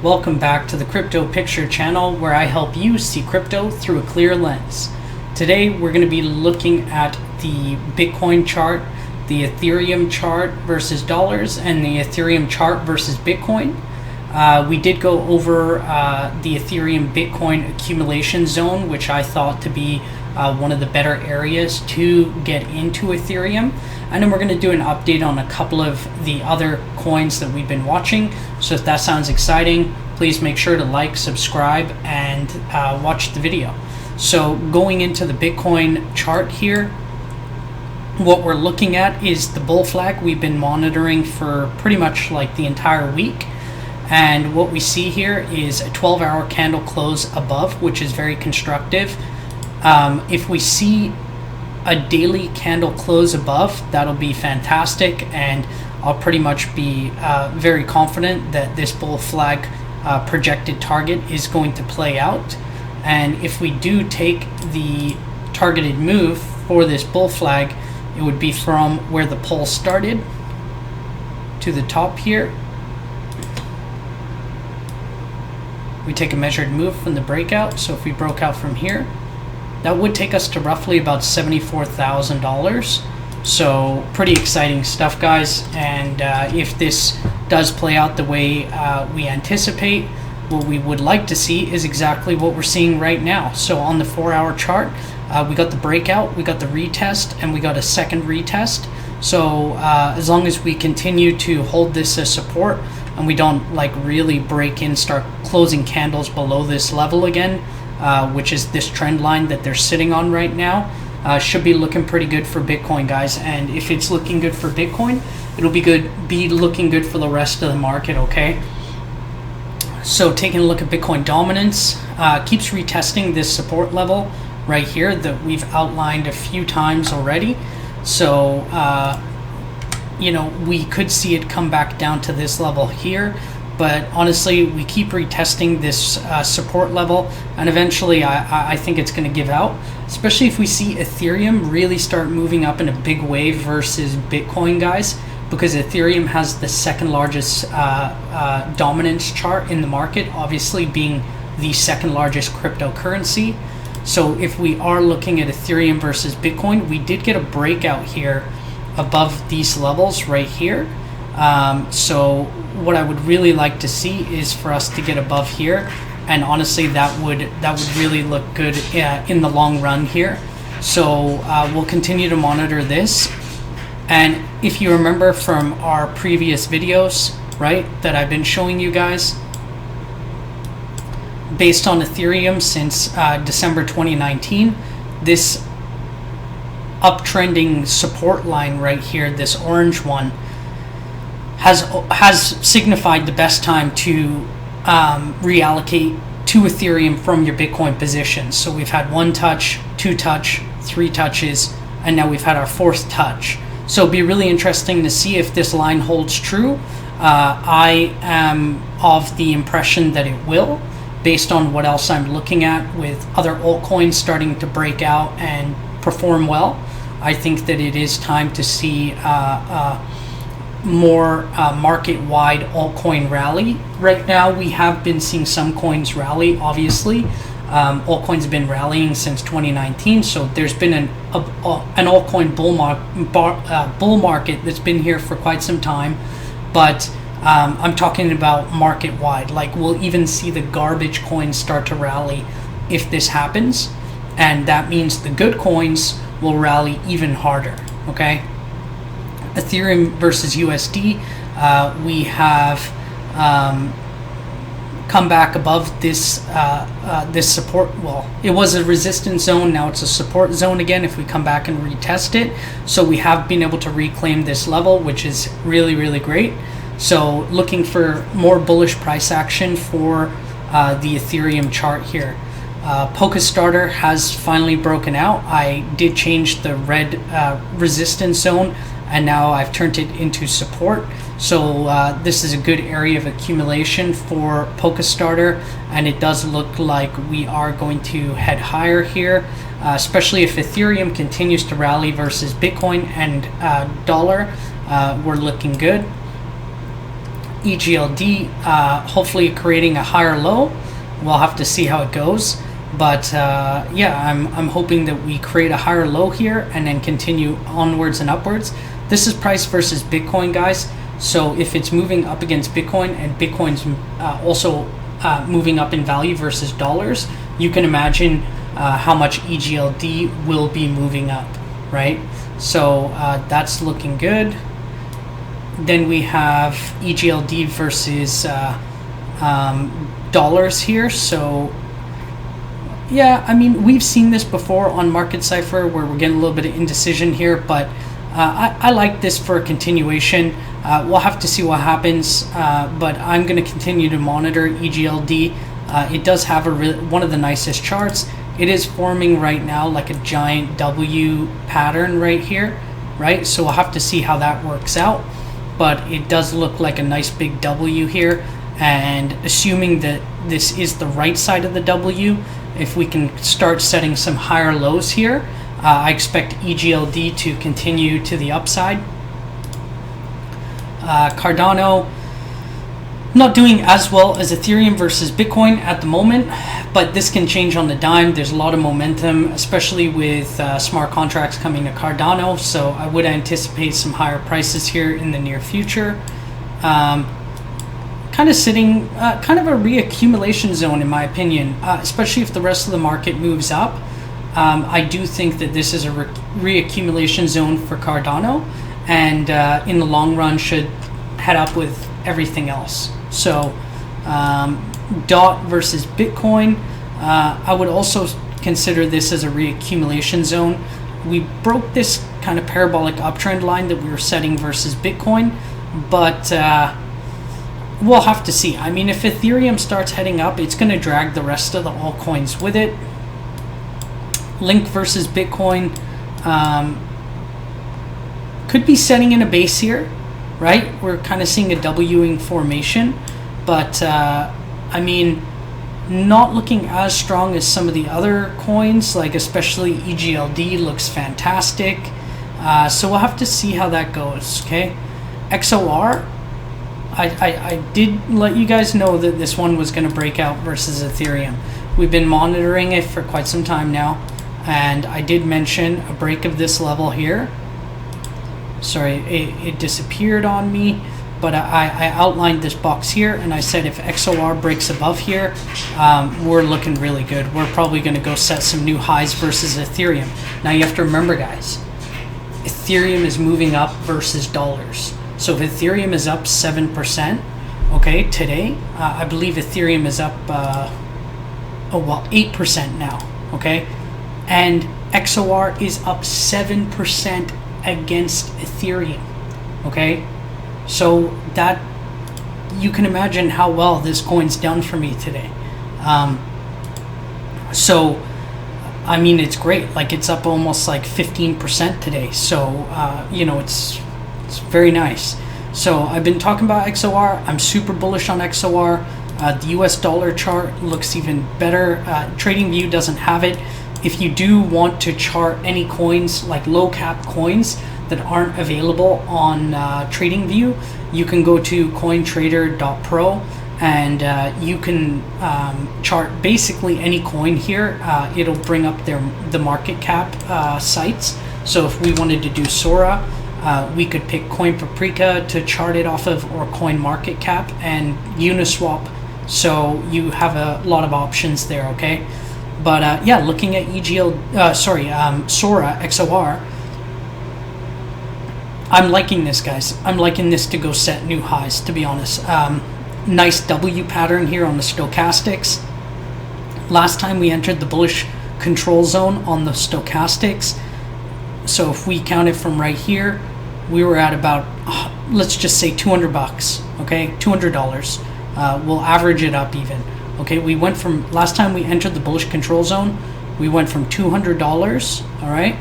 Welcome back to the Crypto Picture channel, where I help you see crypto through a clear lens. Today we're going to be looking at the Bitcoin chart, the Ethereum chart versus dollars, and the Ethereum chart versus Bitcoin. We did go over the Ethereum Bitcoin accumulation zone, which I thought to be one of the better areas to get into Ethereum. And then we're going to do an update on a couple of the other coins that we've been watching. So if that sounds exciting, please make sure to like, subscribe, and watch the video. So going into the Bitcoin chart here, what we're looking at is the bull flag we've been monitoring for pretty much like the entire week. And what we see here is a 12-hour candle close above, which is very constructive. If we see a daily candle close above, that'll be fantastic, and I'll pretty much be very confident that this bull flag projected target is going to play out. And if we do take the targeted move for this bull flag, it would be from where the pull started to the top here. We take a measured move from the breakout, so if we broke out from here, that would take us to roughly about $74,000. So pretty exciting stuff, guys. And if this does play out the way we anticipate, what we would like to see is exactly what we're seeing right now. So on the 4-hour chart, we got the breakout, we got the retest, and we got a second retest. So as long as we continue to hold this as support and we don't like really break in, start closing candles below this level again, which is this trend line that they're sitting on right now, should be looking pretty good for Bitcoin, guys. And if it's looking good for Bitcoin, it'll be looking good for the rest of the market, okay? So taking a look at Bitcoin dominance, keeps retesting this support level right here that we've outlined a few times already. So we could see it come back down to this level here. But honestly, we keep retesting this support level, and eventually I think it's going to give out, especially if we see Ethereum really start moving up in a big wave versus Bitcoin, guys, because Ethereum has the second largest dominance chart in the market, obviously being the second largest cryptocurrency. So if we are looking at Ethereum versus Bitcoin, we did get a breakout here above these levels right here. So what I would really like to see is for us to get above here, and honestly that would really look good in the long run here. So we'll continue to monitor this. And if you remember from our previous videos, right, that I've been showing you guys, based on Ethereum since December 2019, this uptrending support line right here, this orange one, has signified the best time to reallocate to Ethereum from your Bitcoin positions. So we've had 1 touch, 2 touch, 3 touches, and now we've had our 4th touch. So it'll be really interesting to see if this line holds true. I am of the impression that it will, based on what else I'm looking at with other altcoins starting to break out and perform well. I think that it is time to see more market-wide altcoin rally. Right now we have been seeing some coins rally, obviously. Altcoins have been rallying since 2019, so there's been an altcoin bull market that's been here for quite some time. But I'm talking about market-wide. Like, we'll even see the garbage coins start to rally if this happens, and that means the good coins will rally even harder, okay? Ethereum versus USD, we have come back above this this support. Well, it was a resistance zone, now it's a support zone again if we come back and retest it. So we have been able to reclaim this level, which is really, really great. So looking for more bullish price action for the Ethereum chart here. Polka Starter has finally broken out. I did change the red resistance zone, and now I've turned it into support. So this is a good area of accumulation for Polka Starter, and it does look like we are going to head higher here, especially if Ethereum continues to rally versus Bitcoin and dollar. We're looking good. EGLD, hopefully creating a higher low. We'll have to see how it goes. But yeah, I'm hoping that we create a higher low here and then continue onwards and upwards. This is price versus Bitcoin, guys. So if it's moving up against Bitcoin and Bitcoin's also moving up in value versus dollars, you can imagine how much EGLD will be moving up, right? So that's looking good. Then we have EGLD versus dollars here. So yeah, I mean, we've seen this before on Market Cypher where we're getting a little bit of indecision here, but I like this for a continuation. We'll have to see what happens, but I'm going to continue to monitor EGLD. It does have one of the nicest charts. It is forming right now like a giant W pattern right here, right? So we'll have to see how that works out, but it does look like a nice big W here. And assuming that this is the right side of the W, if we can start setting some higher lows here, I expect EGLD to continue to the upside. Cardano, not doing as well as Ethereum versus Bitcoin at the moment, but this can change on the dime. There's a lot of momentum, especially with smart contracts coming to Cardano, so I would anticipate some higher prices here in the near future. Kind of sitting, kind of a reaccumulation zone in my opinion, especially if the rest of the market moves up. I do think that this is a reaccumulation zone for Cardano, and in the long run should head up with everything else. So DOT versus Bitcoin, I would also consider this as a reaccumulation zone. We broke this kind of parabolic uptrend line that we were setting versus Bitcoin, but we'll have to see. I mean, if Ethereum starts heading up, it's going to drag the rest of the altcoins with it. Link versus Bitcoin could be setting in a base here, right? We're kind of seeing a Wing formation, but I mean, not looking as strong as some of the other coins, like especially EGLD looks fantastic. So we'll have to see how that goes, okay? XOR, I did let you guys know that this one was going to break out versus Ethereum. We've been monitoring it for quite some time now, and I did mention a break of this level here. Sorry, it disappeared on me, but I outlined this box here, and I said if XOR breaks above here, we're looking really good. We're probably going to go set some new highs versus Ethereum. Now you have to remember, guys, Ethereum is moving up versus dollars. So if Ethereum is up 7%, okay, today, I believe Ethereum is up, 8% now, okay? And XOR is up 7% against Ethereum, okay? So that, you can imagine how well this coin's done for me today. So, I mean, it's great. Like, it's up almost like 15% today. So, you know, it's very nice. So I've been talking about XOR. I'm super bullish on XOR. The US dollar chart looks even better. TradingView doesn't have it. If you do want to chart any coins, like low cap coins that aren't available on TradingView, you can go to cointrader.pro and you can chart basically any coin here. It'll bring up the market cap sites. So if we wanted to do SORA, we could pick Coin Paprika to chart it off of, or Coin Market Cap and Uniswap. So you have a lot of options there, okay? But yeah, looking at SORA XOR, I'm liking this, guys. I'm liking this to go set new highs, to be honest. Nice W pattern here on the stochastics. Last time we entered the bullish control zone on the stochastics. So if we count it from right here, we were at about, let's just say 200 bucks, okay? $200. We'll average it up even. Okay, we went from, last time we entered the bullish control zone, we went from $200, all right,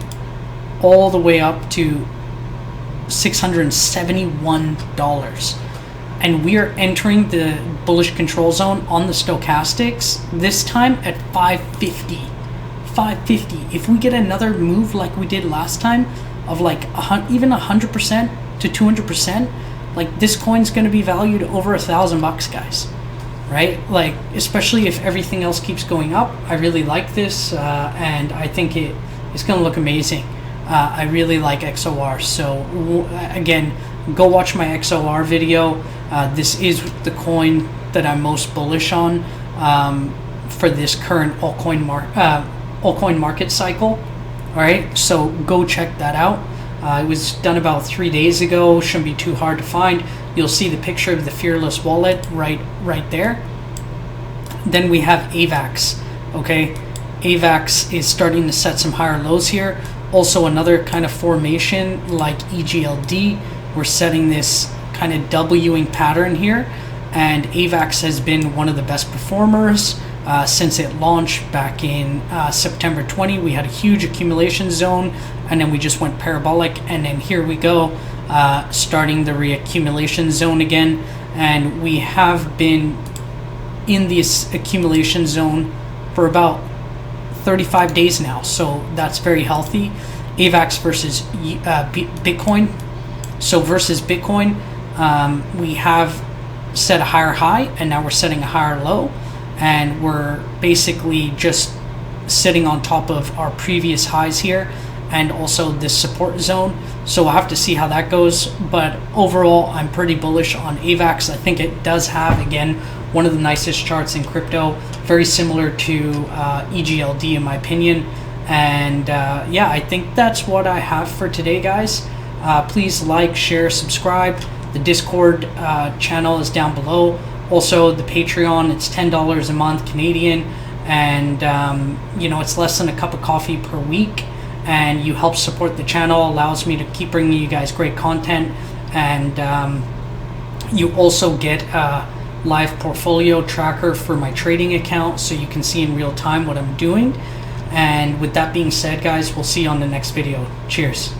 all the way up to $671. And we are entering the bullish control zone on the stochastics this time at 550. 550. If we get another move like we did last time of like even 100% to 200%, like this coin's going to be valued over $1,000, guys, right? Like, especially if everything else keeps going up. I really like this, and I think it's going to look amazing. I really like XOR. So again, go watch my XOR video. This is the coin that I'm most bullish on for this current altcoin market cycle. All right, so go check that out. It was done about 3 days ago. Shouldn't be too hard to find. You'll see the picture of the Fearless wallet right there. Then we have AVAX. Okay, AVAX is starting to set some higher lows here. Also another kind of formation like EGLD. We're setting this kind of Wing pattern here, and AVAX has been one of the best performers since it launched back in September 20. We had a huge accumulation zone, and then we just went parabolic, and then here we go, starting the reaccumulation zone again. And we have been in this accumulation zone for about 35 days now, so that's very healthy. AVAX versus Bitcoin. So versus Bitcoin, we have set a higher high, and now we're setting a higher low, and we're basically just sitting on top of our previous highs here and also this support zone. So we'll have to see how that goes, but overall I'm pretty bullish on AVAX. I think it does have, again, one of the nicest charts in crypto, very similar to EGLD in my opinion. And yeah, I think that's what I have for today, guys. Please like, share, subscribe. The Discord channel is down below. Also the Patreon, it's $10 a month Canadian, and you know, it's less than a cup of coffee per week, and you help support the channel, allows me to keep bringing you guys great content. And you also get a live portfolio tracker for my trading account, so you can see in real time what I'm doing. And with that being said, guys, we'll see you on the next video. Cheers.